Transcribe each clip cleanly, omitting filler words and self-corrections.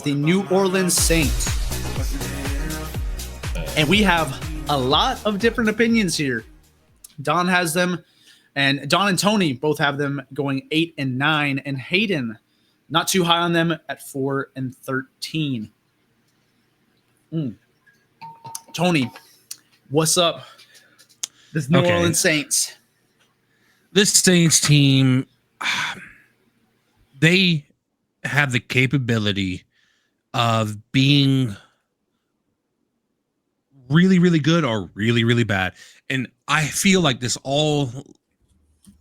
the New Orleans Saints. And we have a lot of different opinions here. Don has them, and Don and Tony both have them going 8-9, and Hayden not too high on them at 4-13. Tony, what's up? This New Orleans Saints. This Saints team, they have the capability of being really, really good or really, really bad. And I feel like this all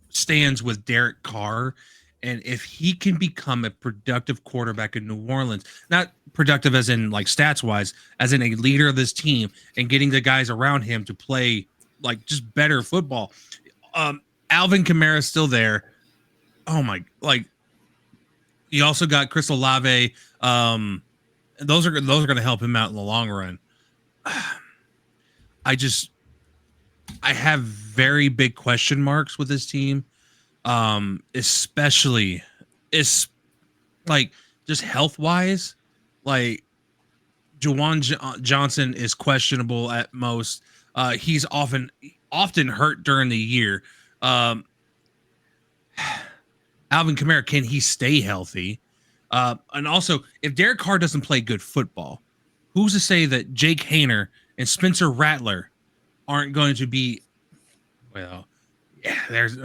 stands with Derek Carr. And if he can become a productive quarterback in New Orleans, not productive as in like stats wise, as in a leader of this team and getting the guys around him to play like just better football. Alvin Kamara is still there. Oh my, like you also got Chris Olave. Those are going to help him out in the long run. I have very big question marks with this team. Especially is like just health wise, like Juwan Johnson is questionable at most. He's often hurt during the year. Alvin Kamara, can he stay healthy? And also, if Derek Carr doesn't play good football, who's to say that Jake Haener and Spencer Rattler aren't going to be? Well, yeah, there's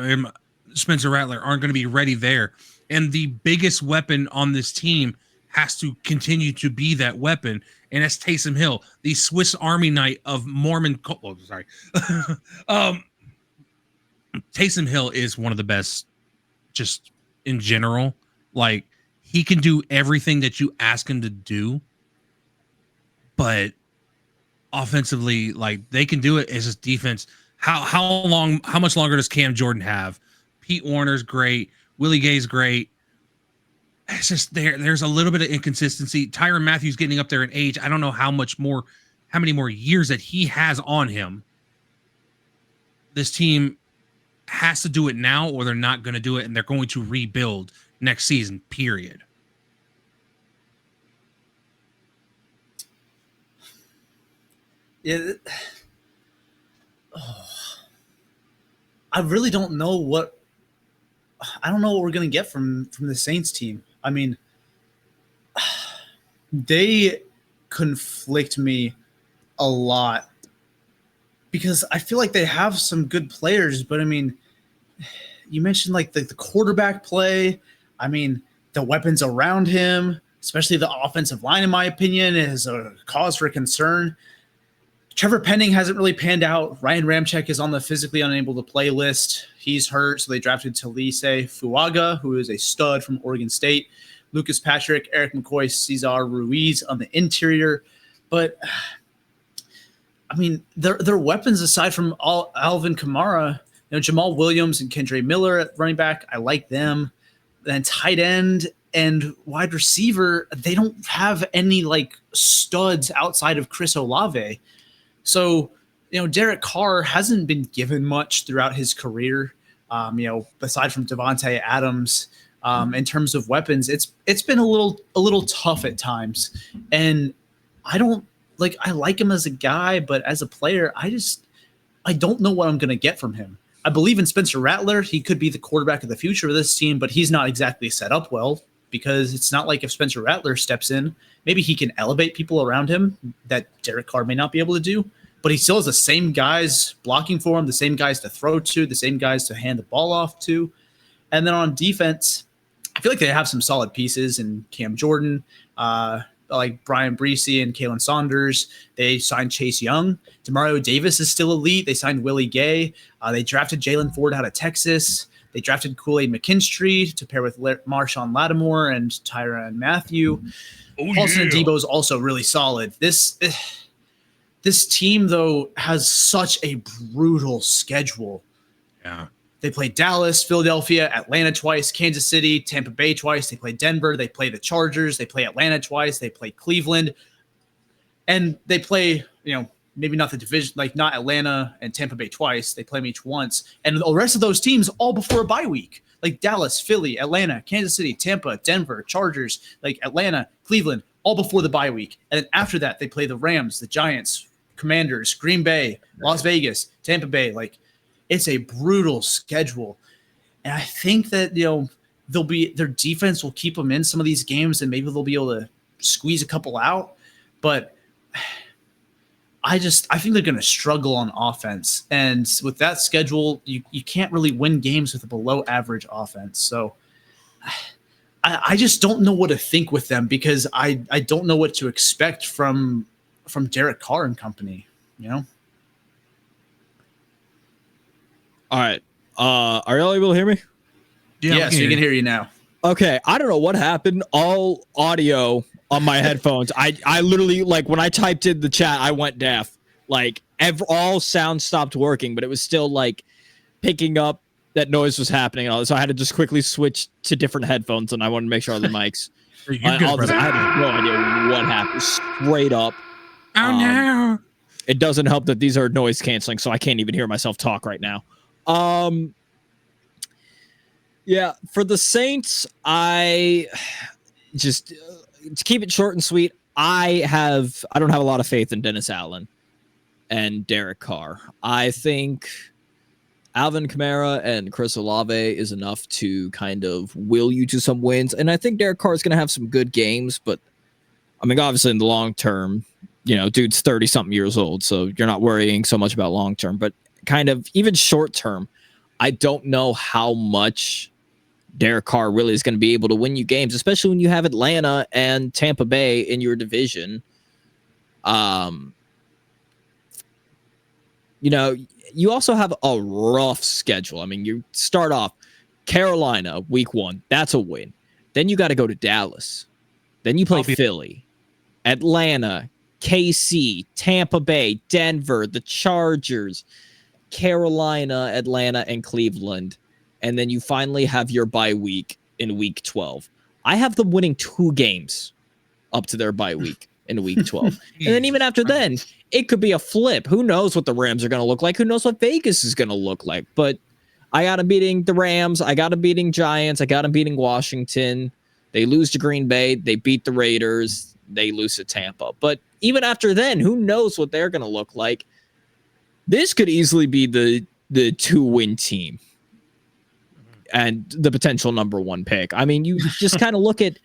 Spencer Rattler aren't going to be ready there, and the biggest weapon on this team has to continue to be that weapon, and that's Taysom Hill, the Swiss Army knife of Mormon. Oh, sorry. Taysom Hill is one of the best just in general. Like, he can do everything that you ask him to do, but offensively, like, they can do it as his defense. How much longer does Cam Jordan have? Pete Warner's great. Willie Gay's great. It's just there's a little bit of inconsistency. Tyrann Mathieu getting up there in age. I don't know how many more years that he has on him. This team has to do it now, or they're not going to do it, and they're going to rebuild next season, period. Yeah. I really don't know what we're going to get from the Saints team. I mean, they conflict me a lot because I feel like they have some good players, but I mean, you mentioned like the quarterback play. I mean, the weapons around him, especially the offensive line, in my opinion, is a cause for concern. Trevor Penning hasn't really panned out. Ryan Ramczyk is on the physically unable to play list. He's hurt, so they drafted 𝗕𝘂𝘀𝗶H who is a stud from Oregon State. Lucas Patrick, Eric McCoy, Cesar Ruiz on the interior. But, I mean, their weapons aside from Alvin Kamara, Jamal Williams and Kendre Miller at running back, I like them. Then tight end and wide receiver, they don't have any, like, studs outside of Chris Olave. So, Derek Carr hasn't been given much throughout his career, aside from Devontae Adams. In terms of weapons, it's been a little tough at times. And I like him as a guy, but as a player, I don't know what I'm going to get from him. I believe in Spencer Rattler. He could be the quarterback of the future of this team, but he's not exactly set up well, because it's not like if Spencer Rattler steps in, maybe he can elevate people around him that Derek Carr may not be able to do, but he still has the same guys blocking for him, the same guys to throw to, the same guys to hand the ball off to. And then on defense, I feel like they have some solid pieces in Cam Jordan, like Brian Breesy and Kalen Saunders. They signed Chase Young. Demario Davis is still elite. They signed Willie Gay. They drafted Jalen Ford out of Texas. They drafted Kool-Aid McKinstry to pair with Marshawn Lattimore and Tyrann Mathieu. Paulson Adebo is also really solid. This team, though, has such a brutal schedule. Yeah. They play Dallas, Philadelphia, Atlanta twice, Kansas City, Tampa Bay twice. They play Denver. They play the Chargers. They play Atlanta twice. They play Cleveland. And they play, maybe not the division, like not Atlanta and Tampa Bay twice. They play them each once. And the rest of those teams all before a bye week. Like Dallas, Philly, Atlanta, Kansas City, Tampa, Denver, Chargers, like Atlanta, Cleveland, all before the bye week. And then after that, they play the Rams, the Giants, Commanders, Green Bay, Las Vegas, Tampa Bay. Like, it's a brutal schedule. And I think that, their defense will keep them in some of these games, and maybe they'll be able to squeeze a couple out. But I think they're going to struggle on offense. And with that schedule, you can't really win games with a below average offense. So I just don't know what to think with them, because I don't know what to expect from Derek Carr and company, All right. Are y'all able to hear me? Yeah, so you can hear you now. Okay. I don't know what happened. All audio on my headphones. I literally, like, when I typed in the chat, I went deaf. Like, all sound stopped working, but it was still, like, picking up that noise was happening. And all this. So I had to just quickly switch to different headphones, and I wanted to make sure all the mics. I had no idea what happened. Straight up. Oh, no. It doesn't help that these are noise canceling, so I can't even hear myself talk right now. Yeah, for the Saints, I just to keep it short and sweet, I don't have a lot of faith in Dennis Allen and Derek Carr. I think Alvin Kamara and Chris Olave is enough to kind of will you to some wins, and I think Derek Carr is going to have some good games, but I mean, obviously in the long term, dude's 30-something years old, so you're not worrying so much about long term, but kind of even short term, I don't know how much Derek Carr really is going to be able to win you games, especially when you have Atlanta and Tampa Bay in your division. You also have a rough schedule. I mean, you start off Carolina week 1. That's a win. Then you got to go to Dallas. Then you play Philly, Atlanta, KC, Tampa Bay, Denver, the Chargers, Carolina, Atlanta, and Cleveland. And then you finally have your bye week in week 12. I have them winning 2 games up to their bye week in week 12. And then even after then, it could be a flip. Who knows what the Rams are going to look like? Who knows what Vegas is going to look like? But I got them beating the Rams. I got them beating Giants. I got them beating Washington. They lose to Green Bay. They beat the Raiders. They lose to Tampa. But even after then, who knows what they're going to look like? This could easily be the 2-win team and the potential number 1 pick. I mean, you just kind of look at,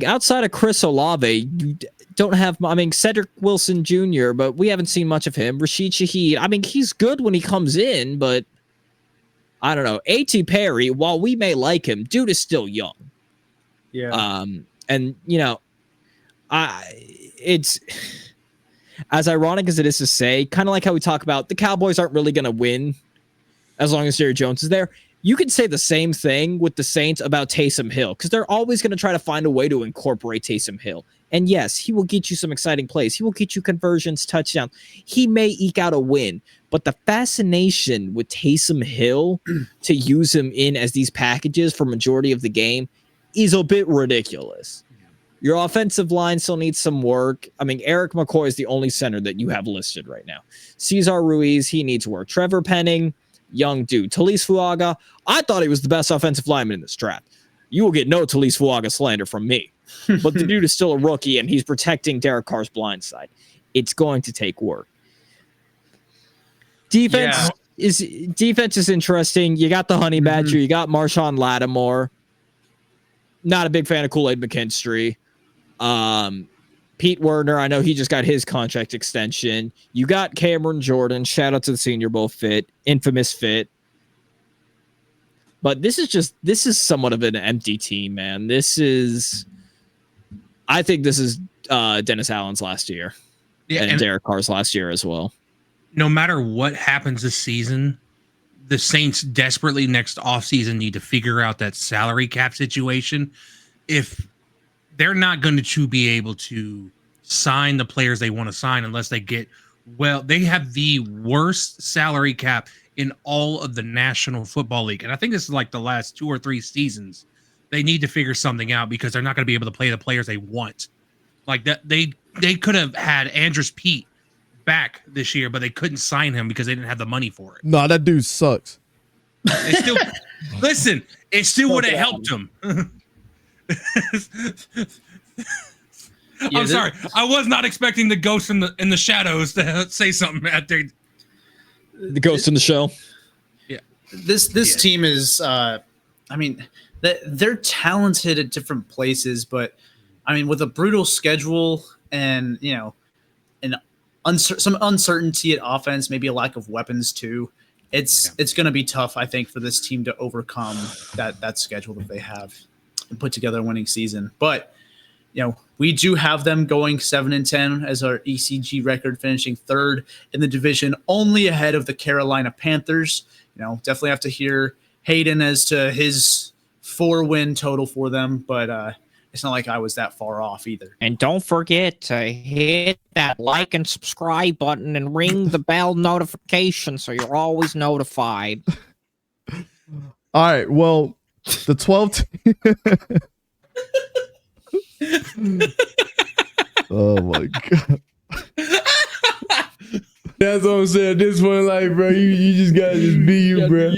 outside of Chris Olave, you don't have, Cedric Wilson Jr., but we haven't seen much of him. Rashid Shaheed, he's good when he comes in, but I don't know. A.T. Perry, while we may like him, dude is still young. Yeah. And, it's as ironic as it is to say, kind of like how we talk about the Cowboys aren't really going to win as long as Jerry Jones is there. You could say the same thing with the Saints about Taysom Hill, because they're always going to try to find a way to incorporate Taysom Hill. And yes, he will get you some exciting plays. He will get you conversions, touchdowns. He may eke out a win. But the fascination with Taysom Hill to use him in as these packages for majority of the game is a bit ridiculous. Your offensive line still needs some work. Eric McCoy is the only center that you have listed right now. Cesar Ruiz, he needs work. Trevor Penning, young dude. Talise Fuaga, I thought he was the best offensive lineman in this draft. You will get no Talise Fuaga slander from me. But the dude is still a rookie, and he's protecting Derek Carr's blind side. It's going to take work. Defense is interesting. You got the Honey Badger. You got Marshawn Lattimore. Not a big fan of Kool-Aid McKinstry. Pete Werner, I know he just got his contract extension. You got Cameron Jordan. Shout out to the Senior Bowl fit. Infamous fit. But this is somewhat of an empty team, man. I think this is Dennis Allen's last year. Yeah, and Derek Carr's last year as well. No matter what happens this season, the Saints desperately next offseason need to figure out that salary cap situation. If they're not going to be able to sign the players they want to sign unless they get, they have the worst salary cap in all of the National Football League. And I think this is like the last 2 or 3 seasons. They need to figure something out because they're not going to be able to play the players they want. Like that, they could have had Andrews Pete back this year, but they couldn't sign him because they didn't have the money for it. No, that dude sucks. It still would have helped him. Yeah, I'm sorry. I was not expecting the ghost in the shadows to say something out there. The ghost in the show. This team is I mean, they're talented at different places, but I mean, with a brutal schedule and some uncertainty at offense, maybe a lack of weapons too, it's going to be tough, I think, for this team to overcome that schedule that they have and put together a winning season. But we do have them going 7-10 as our ECG record, finishing third in the division, only ahead of the Carolina Panthers. Definitely have to hear Hayden as to his 4-win total for them, but it's not like I was that far off either. And don't forget to hit that like and subscribe button and ring the bell notification so you're always notified. All right, well, the 12 oh my god. That's what I'm saying. At this point, like, bro, you just gotta just be you, bro.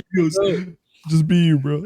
Just be you, bro.